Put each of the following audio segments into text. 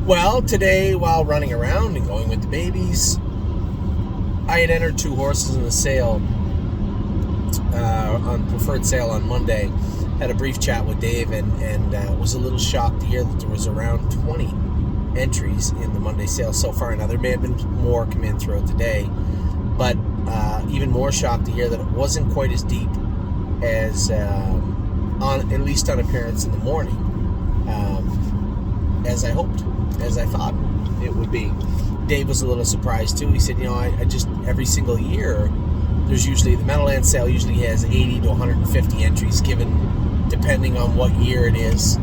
Well, today, while running around and going with the babies, I had entered 2 horses in the sale, on preferred sale on Monday. Had a brief chat with Dave and was a little shocked to hear that there was around 20 entries in the Monday sale so far. Now, there may have been more come in throughout the day, but even more shocked to hear that it wasn't quite as deep as, at least on appearance in the morning, as I hoped, as I thought it would be. Dave was a little surprised too. He said, I just, every single year, there's usually, the Meadowlands sale usually has 80 to 150 entries given depending on what year it is.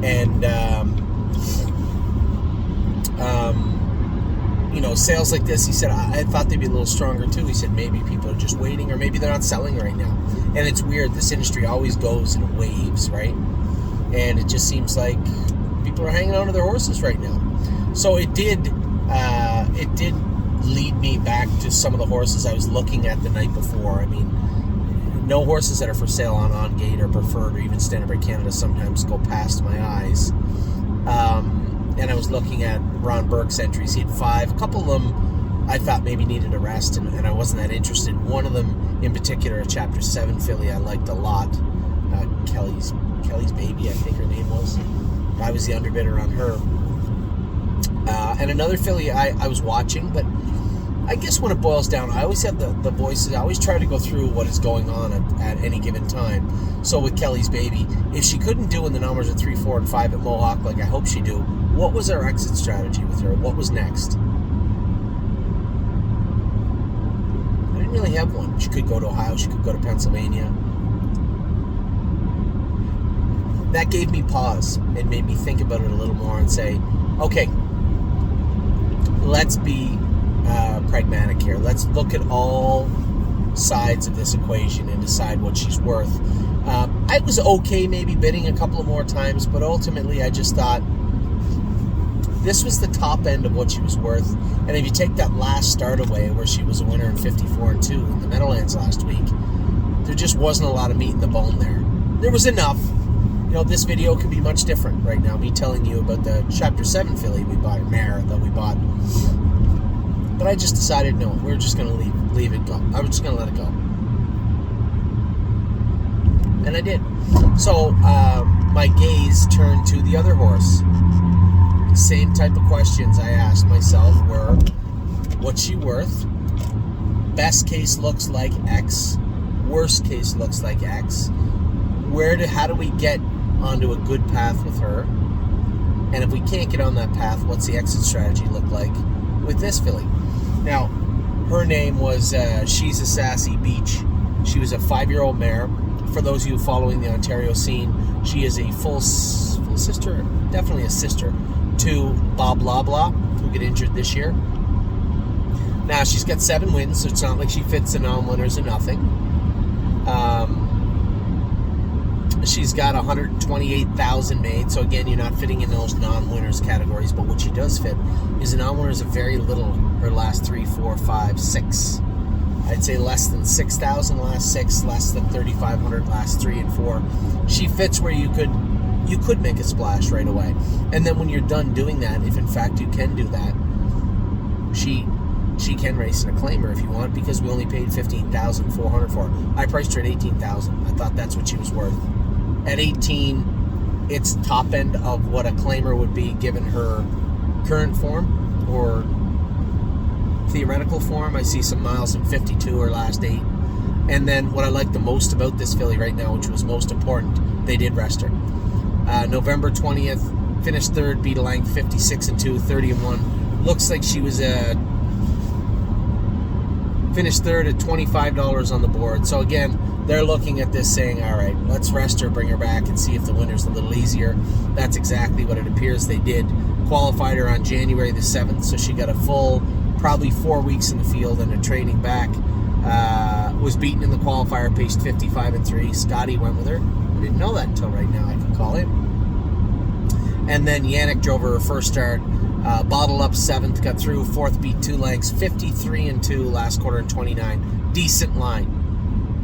And, sales like this, he said, I thought they'd be a little stronger too. He said, maybe people are just waiting, or maybe they're not selling right now. And it's weird, this industry always goes in waves, right? And it just seems like people are hanging on to their horses right now. So it did lead me back to some of the horses I was looking at the night before. I mean, no horses that are for sale on Gate or Preferred or even Standard Break Canada sometimes go past my eyes. And I was looking at Ron Burke's entries. He had 5. A couple of them I thought maybe needed a rest, and I wasn't that interested. One of them in particular, a Chapter 7 filly, I liked a lot. Kelly's Baby, I think her name was. I was the underbidder on her. And another filly I was watching, but I guess when it boils down, I always have the voices. I always try to go through what is going on at any given time. So with Kelly's Baby, if she couldn't do in the numbers at 3, 4, and 5 at Mohawk, like I hope she do, what was our exit strategy with her? What was next? I didn't really have one. She could go to Ohio. She could go to Pennsylvania. That gave me pause and made me think about it a little more and say, okay, let's be pragmatic here. Let's look at all sides of this equation and decide what she's worth. I was okay maybe bidding a couple of more times, but ultimately I just thought this was the top end of what she was worth. And if you take that last start away where she was a winner in 54-2 in the Meadowlands last week, there just wasn't a lot of meat in the bone there. There was enough. This video could be much different right now, me telling you about the Chapter 7 filly we bought, or mare that we bought. But I just decided, no, we're just going to leave it go. I was just going to let it go. And I did. So my gaze turned to the other horse. Same type of questions I asked myself were, what's she worth? Best case looks like X. Worst case looks like X. How do we get onto a good path with her? And if we can't get on that path, what's the exit strategy look like with this filly? Now, her name was She's a Sassy Beach. She was a 5-year-old mare. For those of you following the Ontario scene, she is a full sister, definitely a sister, to Bob Loblaw, who got injured this year. Now, she's got 7 wins, so it's not like she fits the non-winners or nothing. She's got 128,000 made, so again, you're not fitting in those non-winners categories, but what she does fit is the non-winners are very little her last 3, 4, 5, 6. I'd say less than 6,000 last 6, less than 3,500 last 3 and 4. She fits where you could make a splash right away. And then when you're done doing that, if in fact you can do that, she can race in a claimer if you want, because we only paid $15,400 for her. I priced her at $18,000. I thought that's what she was worth. At 18, it's top end of what a claimer would be given her current form or theoretical form. I see some miles in 52 her last 8. And then what I like the most about this filly right now, which was most important, they did rest her. November 20th, finished 3rd, beat a length, 56-2, 30-1. Looks like she was finished 3rd at $25 on the board. So again, they're looking at this saying, all right, let's rest her, bring her back, and see if the winner's a little easier. That's exactly what it appears they did. Qualified her on January the 7th, so she got a full, probably 4 weeks in the field and a training back. Was beaten in the qualifier, paced 55-3. Scotty went with her. I didn't know that until right now. I can call him. And then Yannick drove her first start. Bottled up 7th, got through 4th, beat 2 lengths, 53-2 last quarter in 29. Decent line.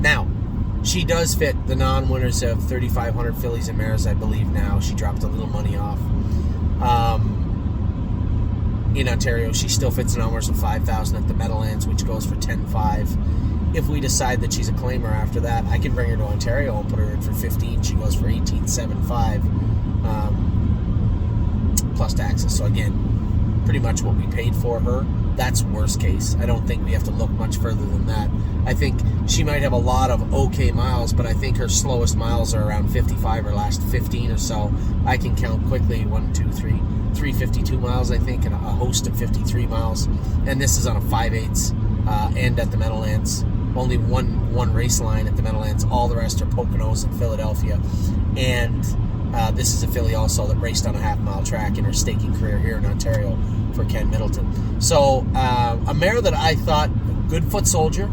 Now, she does fit the non-winners of 3,500 fillies and mares, I believe now. She dropped a little money off. in Ontario. She still fits in almost of 5,000 at the Meadowlands, which goes for 10.5. If we decide that she's a claimer after that, I can bring her to Ontario and put her in for 15. She goes for 18.75 plus taxes. So again, pretty much what we paid for her. That's worst case. I don't think we have to look much further than that. I think she might have a lot of okay miles, but I think her slowest miles are around 55 or last 15 or so. I can count quickly 352 miles, I think, and a host of 53 miles. And this is on a 5/8 end at the Meadowlands. Only one race line at the Meadowlands. All the rest are Poconos and Philadelphia. And this is a filly also that raced on a half-mile track in her staking career here in Ontario for Ken Middleton. So a mare that I thought, good foot soldier.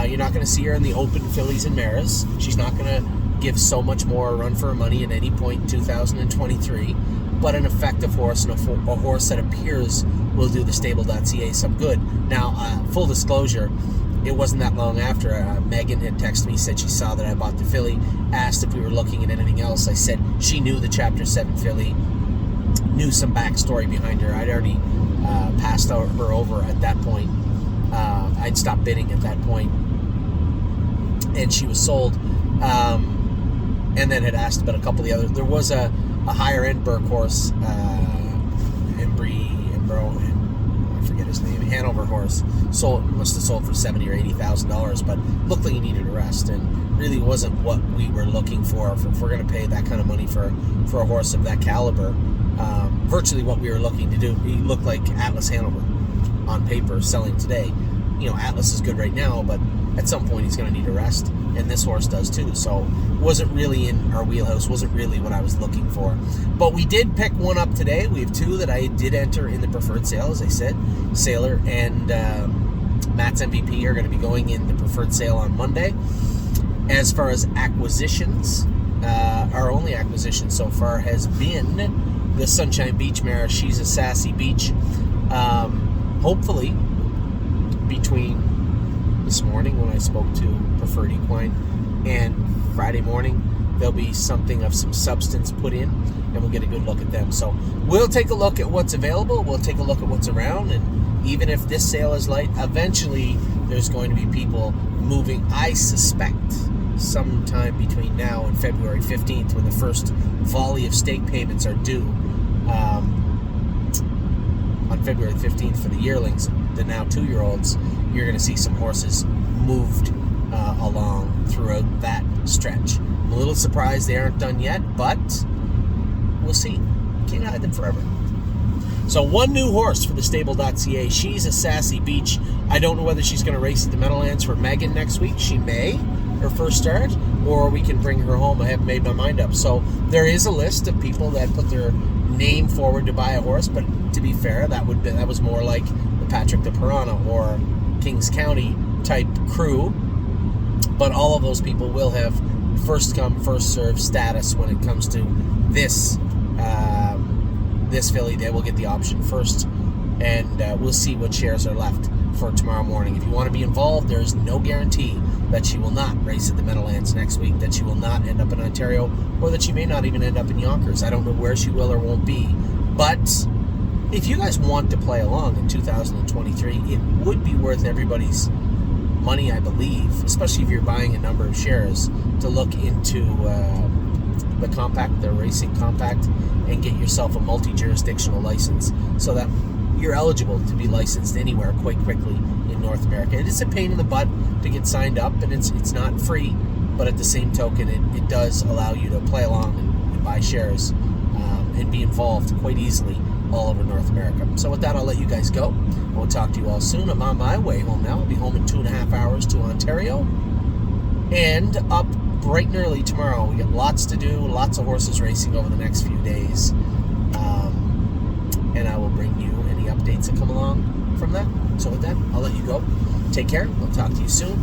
You're not going to see her in the open fillies and mares. She's not going to give so much more run for her money at any point in 2023. But an effective horse and a horse that appears will do the stable.ca some good. Now, full disclosure, it wasn't that long after Megan had texted me, said she saw that I bought the filly, asked if we were looking at anything else. I said she knew the Chapter 7 filly, knew some backstory behind her. I'd already passed her over at that point. I'd stopped bidding at that point, and she was sold. And then had asked about a couple of the other. There was a higher end Burke horse, I forget his name, Hanover horse. Must have sold for $70,000 or $80,000, but looked like he needed a rest, and really wasn't what we were looking for. If we're going to pay that kind of money for a horse of that caliber, virtually what we were looking to do. He looked like Atlas Hanover on paper, selling today. Atlas is good right now, but at some point he's going to need a rest, and this horse does too. So wasn't really in our wheelhouse, wasn't really what I was looking for. But we did pick one up today. We have two that I did enter in the preferred sale, as I said. Sailor and Matt's MVP are going to be going in the preferred sale on Monday. As far as acquisitions, our only acquisition so far has been the Sunshine Beach mare. She's a Sassy Beach. Hopefully, between this morning when I spoke to Preferred Equine and Friday morning, there'll be something of some substance put in, and we'll get a good look at them. So we'll take a look at what's available. We'll take a look at what's around, and even if this sale is light, eventually there's going to be people moving. I suspect sometime between now and February 15th, when the first volley of stake payments are due, on February 15th for the yearlings, the now 2-year-olds, you're going to see some horses moved along throughout that stretch. I'm a little surprised they aren't done yet, but we'll see. Can't hide them forever. So one new horse for the stable.ca. She's a Sassy Beach. I don't know whether she's going to race at the Meadowlands for Megan next week. She may, her first start, or we can bring her home. I haven't made my mind up. So there is a list of people that put their name forward to buy a horse, but to be fair, that was more like the Patrick de Piranha or Kings County type crew. But all of those people will have first come, first served status when it comes to this filly. They will get the option first, and we'll see what shares are left for tomorrow morning. If you want to be involved, there's no guarantee that she will not race at the Meadowlands next week, that she will not end up in Ontario, or that she may not even end up in Yonkers. I don't know where she will or won't be. But if you guys want to play along in 2023, it would be worth everybody's money, I believe, especially if you're buying a number of shares, to look into the compact, the racing compact, and get yourself a multi-jurisdictional license so that you're eligible to be licensed anywhere quite quickly in North America. It is a pain in the butt to get signed up, and it's not free, but at the same token, it does allow you to play along and buy shares and be involved quite easily all over North America. So with that, I'll let you guys go. I will talk to you all soon. I'm on my way home now. I'll be home in 2.5 hours to Ontario, and up bright and early tomorrow. We got lots to do, lots of horses racing over the next few days, and I will bring you any updates that come along from that. So with that, I'll let you go. Take care. I'll talk to you soon.